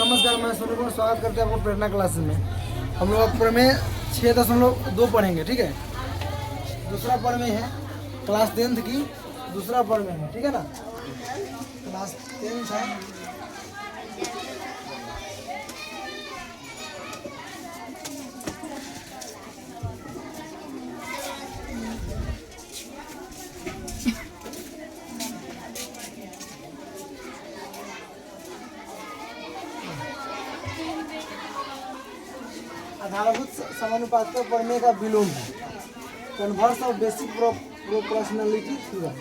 नमस्कार, मैं सोनू कुमार स्वागत करते हैं आपको प्रेरणा क्लासेस में। हम लोग प्रमेय 6.2 पढ़ेंगे, ठीक है। दूसरा प्रमेय है क्लास 10th की, दूसरा प्रमेय है, ठीक है ना। क्लास 10th है। आधारभूत समानुपात का प्रमेय का विलोम है। Converse of basic proportionality theorem,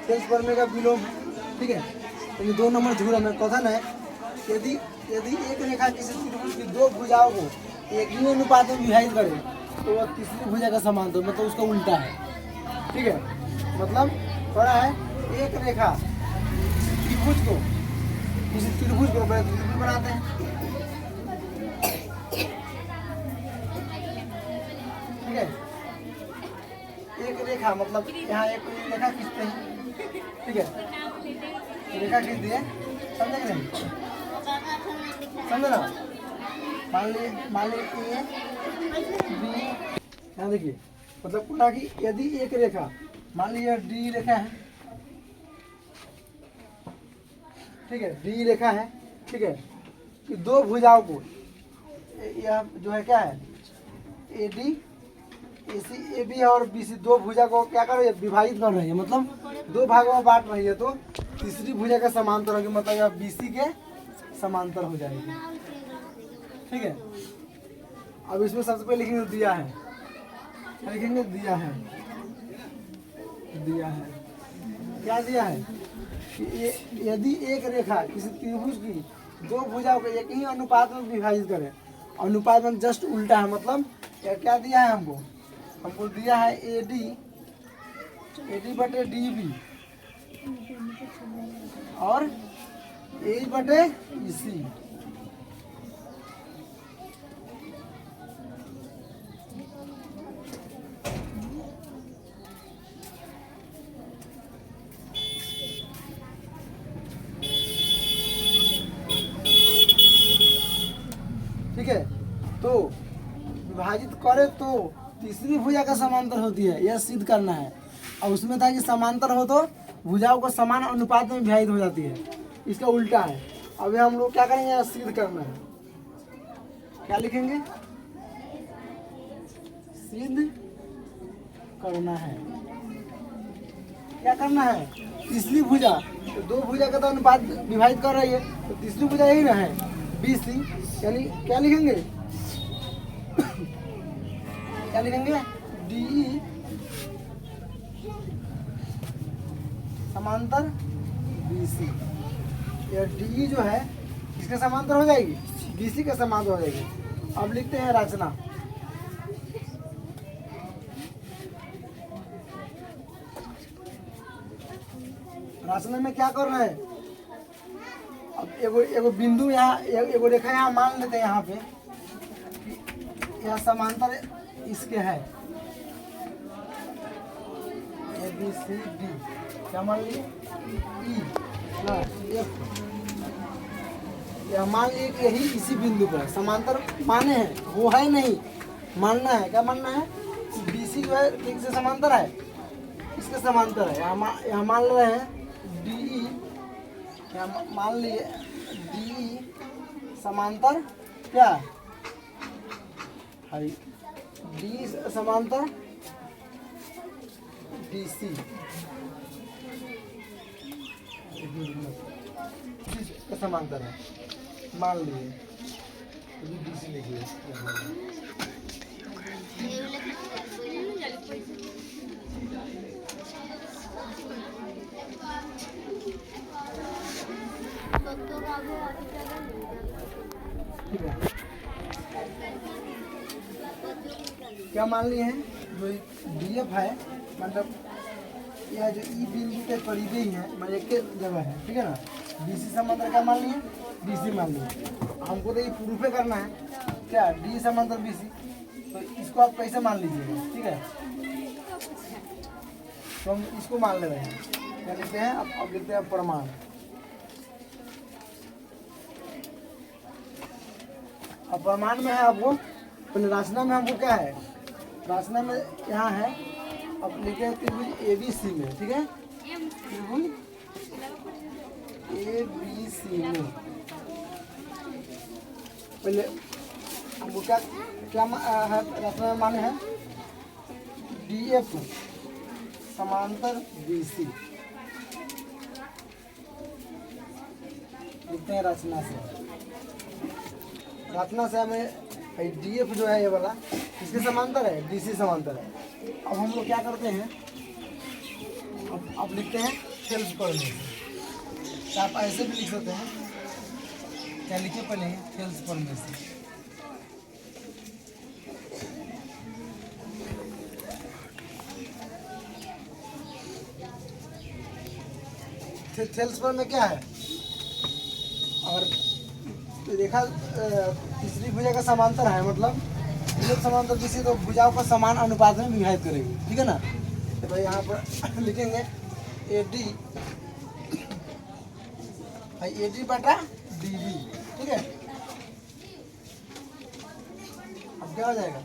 Thales प्रमेय का विलोम है, ठीक है। तो 2 नंबर थ्योरम है। कथन है यदि एक रेखा किसी त्रिभुज की 2 भुजाओं को एक ही अनुपात में विभाजित करे तो वह तीसरी भुजा का समांतर, मतलब उसका उल्टा है, ठीक है। मतलब पढ़ा है एक रेखा त्रिभुज को, किसी त्रिभुज को त्रिभुज बनाते हैं, ठीक है। एक रेखा मतलब यहाँ एक रेखा खींचते हैं, ठीक है। रेखा खींच दिए, समझे कि नहीं, समझे ना। मान लीजिए ए बी, यहाँ देखिए, मतलब पूरा कि यदि एक रेखा, मान लीजिए डी रेखा है, ठीक है, डी रेखा है, ठीक है, कि 2 भुजाओं को, यह जो है क्या है, ए डी AC AB और BC 2 भुजा को क्या कर रही है, विभाजित कर रही है, मतलब 2 भागों में बांट रही है। तो तीसरी भुजा का समांतर होगी, मतलब यह BC के समांतर हो जाएगी, ठीक है। अब इसमें सबसे पहले लिखेंगे दिया है, लिखेंगे दिया है, दिया है, क्या दिया है कि यदि एक रेखा किसी त्रिभुज की 2 भुजाओं को एक ही अनुपात में विभाजित करे, अनुपात में जस्ट उल्टा है, मतलब क्या दिया है हमको दिया है AD बटे DB और AC बटे EC, ठीक है। तो विभाजित करे तो तीसरी भुजा का समांतर होती है, यह सिद्ध करना है। और उसमें था कि समांतर हो तो भुजाओं को समान अनुपात में विभाजित हो जाती है, इसका उल्टा है। अभी हम लोग क्या करेंगे, यह सिद्ध करना है। क्या लिखेंगे, सिद्ध करना है। क्या करना है, तीसरी भुजा, तो 2 भुजा का तो अनुपात विभाजित कर रही है, तो तीसरी भुजा यही ना है BC, यानी क्या लिखेंगे, क्या लिखेंगे, DE समांतर BC। यह DE जो है इसके समांतर हो जाएगी, BC के समांतर हो जाएगी। अब लिखते हैं रचना। रचना में क्या करना है, अब एगो बिंदु यहाँ, एगो रेखा यहाँ मान लेते हैं, यहाँ पे यह समांतर इसके है ABCD, क्या मान लिए EF, यह मान लिए कि यही इसी बिंदु पर समांतर माने हैं, वो है नहीं, मानना है। क्या मानना है, BC जो है किससे समांतर है, इसके समांतर है। यहाँ मान रहे हैं DE, यहाँ मान लिए DE समांतर क्या है, D समांतर DC, का समांतर है, मान लिए DC लिखिए। ठीक है, क्या मान लिए हैं, जो DF है, मतलब यह जो ई बिंदु के करीबी ही है, मतलब एक जगह है, ठीक है ना। BC समांतर क्या मान लिए, BC मान लिए। हमको तो ये प्रूफ करना है क्या, D समांतर BC, तो इसको आप कैसे मान लीजिएगा, ठीक है। तो हम इसको मान ले रहे हैं, क्या लिखते हैं, अब लिखते हैं प्रमाण। अब प्रमाण में है आपको, पहले रचना में हमको क्या है, रचना में यहाँ है, अब लिखे हैं त्रिभुज ABC में, ठीक है, त्रिभुज ABC में पहले हमको क्या क्या है, रचना में माने है DF समांतर BC, लिखते हैं रचना से। रचना से हमें DF जो है ये वाला इसके समांतर है, DC समांतर है। अब हम लोग क्या करते हैं, अब लिखते हैं सेल्स पर में, आप ऐसे भी लिख सकते हैं, क्या लिखे पहले सेल्स पर में से, सेल्स पर में क्या है, और रेखा तीसरी भुजा का समांतर है, मतलब जब समांतर किसी तो भुजाओं का समान अनुपात में विभाजित करेगी, ठीक है ना। तो भाई यहाँ पर लिखेंगे AD बटा DB, ठीक है। अब क्या हो जाएगा,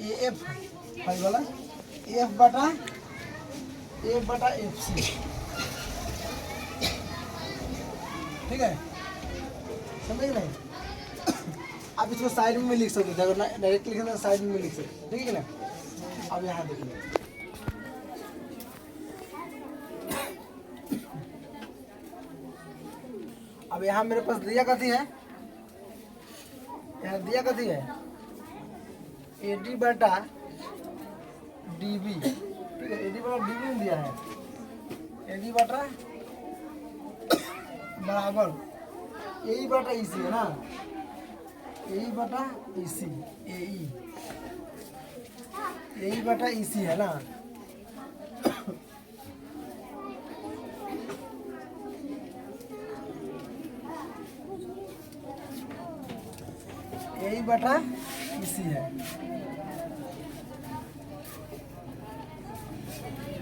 AF भाई वाला F बटा FC, ठीक है, समझे नहीं। आप इसको साइड में लिख सकते थे, अगर डायरेक्ट लिखें तो साइड में लिख सकते, ठीक है ना। अब यहाँ देखिए, अब यहाँ मेरे पास दिया कथी है, यहाँ दिया कथी है AD बटा DB, ठीक है, AD बटा DB में दिया है, AD बटा बराबर AE बटा EC है ना, AE बटा EC, AE बटा EC है ना। AE बटा EC है,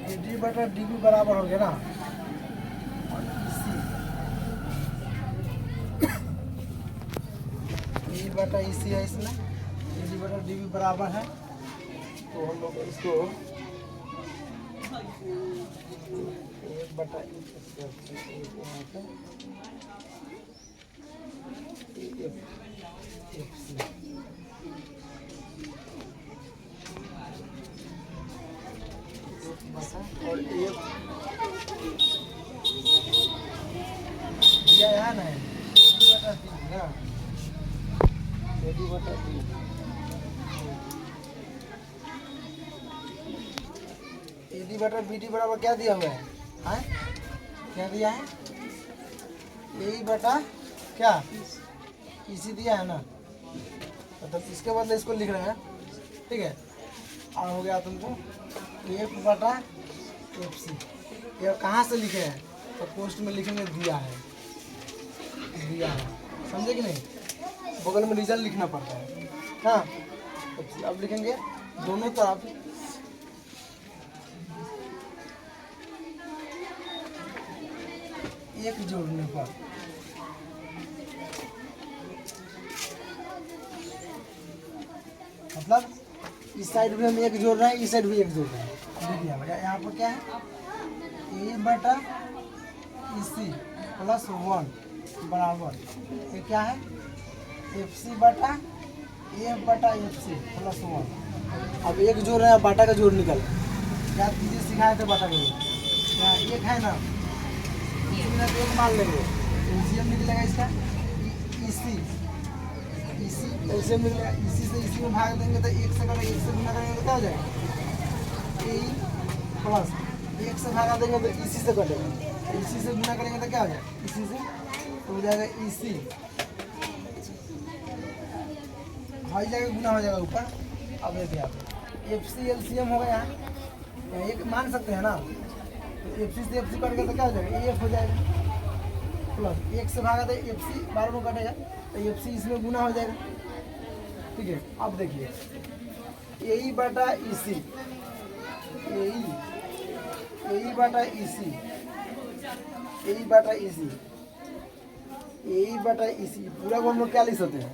AD बटा DB बराबर हो गया ना, बटा EC है, इसमें AD बटा DB बराबर है, तो हम लोग इसको 1 बटा और दिया है ना AD बटा AD बटा BD बराबर क्या दिया हुआ है, हाँ क्या दिया है, AE बटा क्या EC दिया है ना, मतलब इसके बदले इसको लिख रहे हैं, ठीक है। और हो गया तुमको F बटा FC, ये कहाँ से लिखे हैं, तो पोस्ट में लिखेंगे दिया है, समझे कि नहीं, बगल में रिजल्ट लिखना पड़ता है, हाँ। अब लिखेंगे दोनों तरफ एक जोड़ने पर, मतलब इस साइड भी हम एक जोड़ रहे हैं, इस साइड भी एक जोड़ रहे हैं। देखिए यहाँ पर क्या है, A बटा EC प्लस 1 बराबर ये क्या है, FC बटा F बटा FC प्लस 1। अब एक जोड़ रहे हैं, बाटा का जोड़ निकल, क्या चीज़ें सिखाए थे बाटा का जोड़, यहाँ एक है ना, तो एक मान लेंगे, LCM निकलेगा इसका EC LCM निकलेगा, EC से EC में भाग देंगे तो एक से करेंगे, एक से गुना करेंगे तो क्या हो जाएगा, AE प्लस एक से भागा देंगे तो EC से कटेगा, EC से गुना करेंगे तो क्या हो जाएगा, EC से तो हो जाएगा EC, भाई जाएगा गुना हो जाएगा ऊपर। अब देखिए आप FC LCM हो गया, एक मान सकते हैं ना, तो FC से FC कट गया तो क्या हो जाएगा, AF हो जाएगा, प्लस एक से भागा तो FC बार में कटेगा तो FC इसमें गुना हो जाएगा, ठीक है। अब देखिए AE बटा EC, AE बटा EC, AE बटा EC, AE बटा EC पूरा को हम लोग क्या लिख सकते हैं,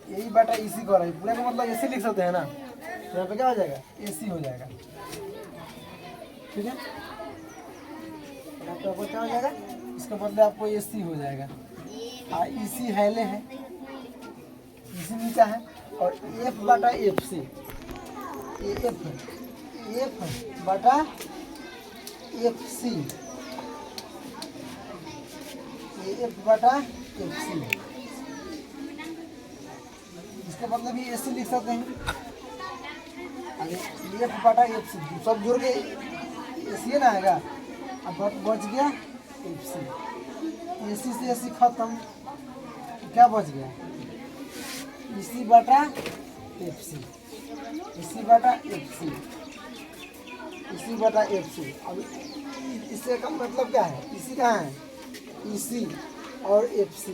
यही बटा इसी का पूरा का मतलब ऐसे लिख सकते हैं ना, यहाँ पे क्या हो जाएगा AC हो जाएगा, ठीक है। यहाँ पे आपको क्या हो जाएगा, इसका मतलब आपको AC हो जाएगा। EC हैले है, EC नीचा है, और F बटा FC, ये F है, F बटा FC, ये F बटा FC, इसका मतलब ये AC लिख सकते हैं। अरे F बटा FC सब जोड़ के AC ना आएगा, अब बच गया FC, AC से AC खत्म, क्या बच गया EC बटा FC, EC बटा FC, EC बटा FC। अब इससे का मतलब क्या है, EC कहाँ है, EC और FC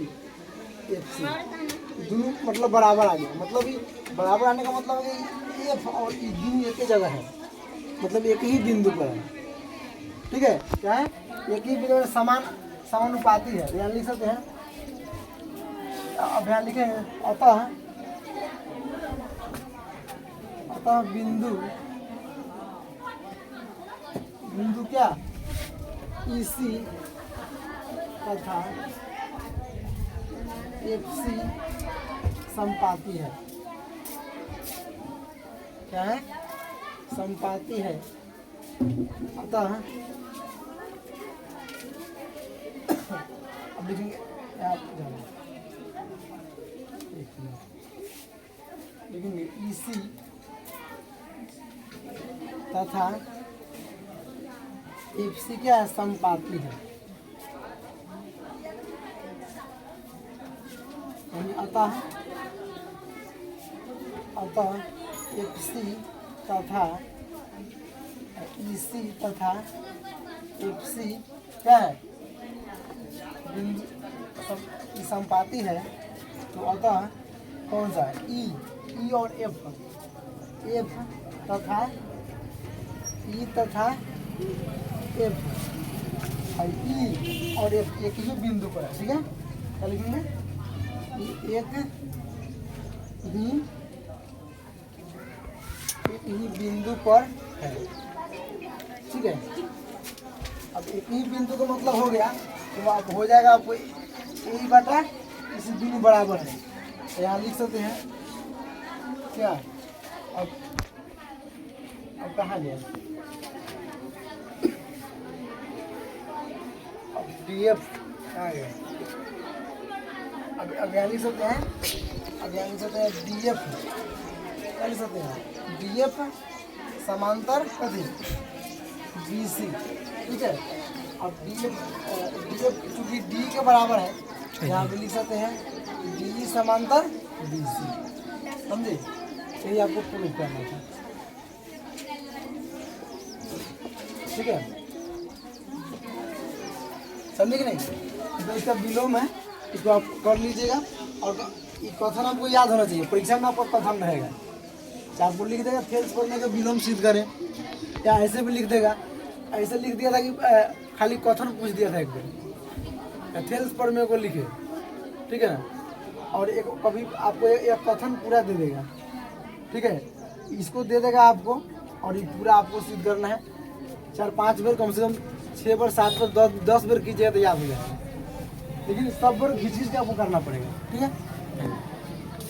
दोनों मतलब बराबर आ गया, मतलब ये बराबर आने का मतलब है कि F और E दोनों एक ही जगह है, मतलब एक ही बिंदु पर है, ठीक है। क्या है, एक ही बिंदु पर समानुपाती है, यहाँ लिख सकते हैं। अब यहाँ लिखे हैं अतः बिंदु क्या EC तथा FC समपाती है, क्या है, समपाती है। अतः अब लिखेंगे आप लिखेंगे EC तथा FC क्या है, समपाती है। अतः FC तथा EC तथा FC क्या है, बिंदु समपाती है, तो अतः कौन सा है, E और F तथा E तथा F, E और F एक ही बिंदु पर है, ठीक है। क्या लिखेंगे, एक ही बिंदु पर है, ठीक है। अब एक ही बिंदु का मतलब हो गया, तो अब हो जाएगा आपको E बटा इसी दोनों बराबर है, तो यहाँ लिख सकते हैं क्या। अब कहाँ गया, अब DF कहाँ गया, अब यहाँ लिख सकते हैं, अब यहाँ लिख सकते हैं DF, क्या लिख सकते हैं, DF समांतर कथी BC, ठीक है। अब DF चूँकि D के बराबर है, यहाँ पे लिख सकते हैं DE समांतर BC, समझे, यही आपको प्रूफ करना था, ठीक है, समझे कि नहीं। तो इसका विलोम है, इसको आप कर लीजिएगा, और ये कथन आपको याद होना चाहिए, परीक्षा में आपको कथन रहेगा, चाहे आपको लिख देगा थेल्स प्रमेय का विलोम सिद्ध करें, या ऐसे भी लिख देगा, ऐसे लिख दिया था कि खाली कथन पूछ दिया था एक बार, थेल्स प्रमेय को लिखे, ठीक है ना। और एक कभी आपको एक कथन पूरा दे देगा, ठीक है, इसको दे देगा आपको, और ये पूरा आपको सिद्ध करना है 4-5 बार, कम से कम 6 बार 7 बार 10 बार कीजिएगा तो याद हो जाएगा, लेकिन सब बार घिस के आपको करना पड़ेगा, ठीक है।